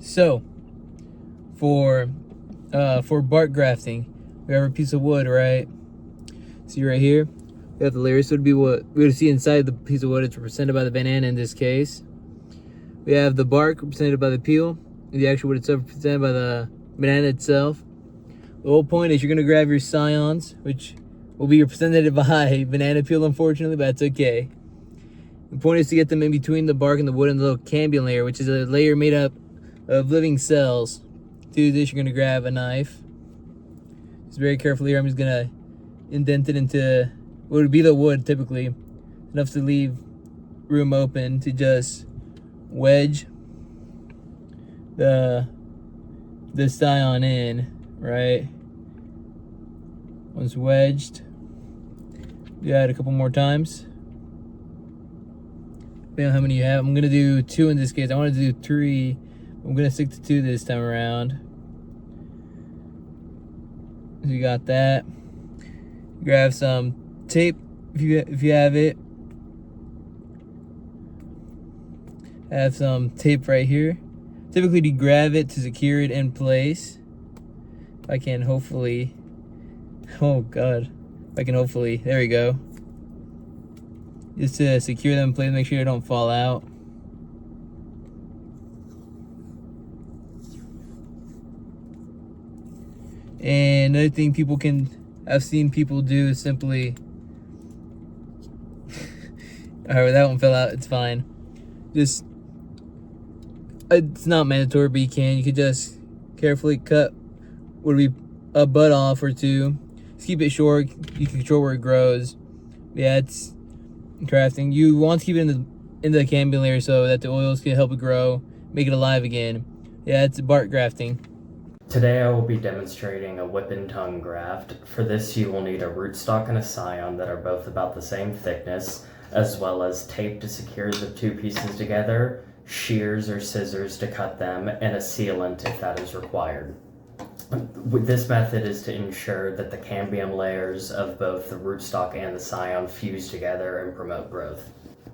So, for bark grafting, we have a piece of wood, right? See right here, we have the layers. So it would be what we would see inside the piece of wood. It's represented by the banana in this case. We have the bark represented by the peel, and the actual wood itself represented by the banana itself. The whole point is you're gonna grab your scions, which will be represented by banana peel, unfortunately, but that's okay. The point is to get them in between the bark and the wood and the little cambium layer, which is a layer made up of living cells. To do this, you're gonna grab a knife. Just very carefully here, I'm just gonna indent it into what would be the wood typically, enough to leave room open to just wedge the scion in, right? Once wedged, do that a couple more times. Depending on how many you have. I'm gonna do 2 in this case. I wanted to do 3. I'm gonna stick to 2 this time around. So you got that. Grab some tape if you have it. Have some tape right here. Typically to grab it to secure it in place. If I can hopefully, oh god, if I can hopefully, there we go. Just to secure them in place, make sure they don't fall out. And another thing I've seen people do is simply, alright, that one fell out, it's fine. Just, it's not mandatory, but you could just carefully cut would be a bud off or 2. Just keep it short, you can control where it grows. Yeah, it's crafting. You want to keep it in the cambium layer so that the oils can help it grow, make it alive again. Yeah, it's bark grafting. Today I will be demonstrating a whip and tongue graft. For this you will need a rootstock and a scion that are both about the same thickness, as well as tape to secure the 2 pieces together, shears or scissors to cut them, and a sealant if that is required. This method is to ensure that the cambium layers of both the rootstock and the scion fuse together and promote growth.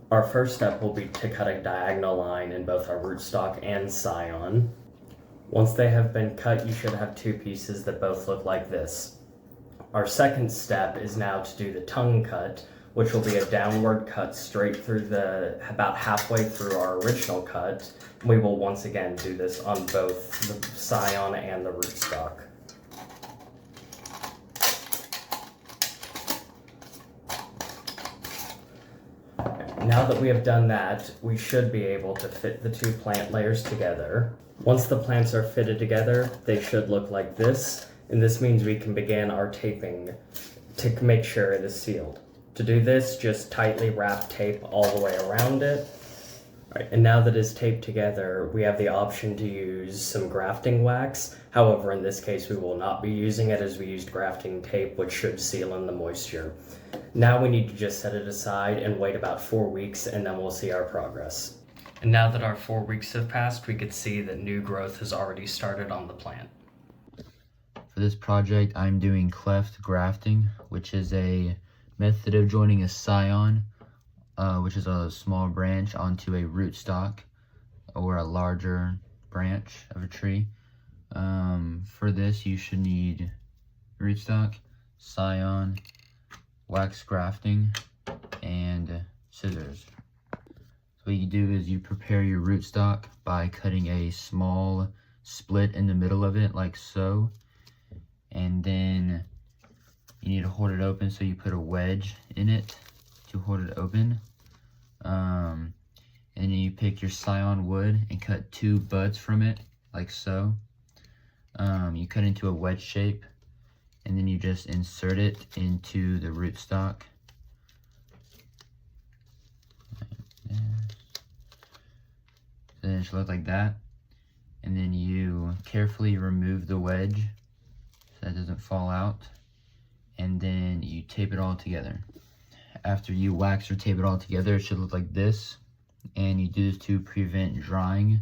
Our first step will be to cut a diagonal line in both our rootstock and scion. Once they have been cut, you should have 2 pieces that both look like this. Our second step is now to do the tongue cut, which will be a downward cut straight through about halfway through our original cut. We will once again do this on both the scion and the rootstock. Now that we have done that, we should be able to fit the 2 plant layers together. Once the plants are fitted together, they should look like this, and this means we can begin our taping to make sure it is sealed. To do this, just tightly wrap tape all the way around it. All right, and now that it's taped together, we have the option to use some grafting wax. However, in this case, we will not be using it as we used grafting tape, which should seal in the moisture. Now we need to just set it aside and wait about 4 weeks, and then we'll see our progress. And now that our 4 weeks have passed, we could see that new growth has already started on the plant. For this project, I'm doing cleft grafting, which is a method of joining a scion, which is a small branch, onto a rootstock or a larger branch of a tree. For this, you should need rootstock, scion, wax grafting, and scissors. So what you do is you prepare your rootstock by cutting a small split in the middle of it, like so. And then you need to hold it open, so you put a wedge in it to hold it open. And then you pick your scion wood and cut 2 buds from it, like so. You cut into a wedge shape, and then you just insert it into the rootstock. So then it should look like that. And then you carefully remove the wedge so that it doesn't fall out. And then you tape it all together. After you wax or tape it all together, it should look like this. And you do this to prevent drying.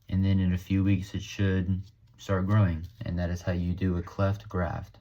And then in a few weeks, it should start growing. And that is how you do a cleft graft.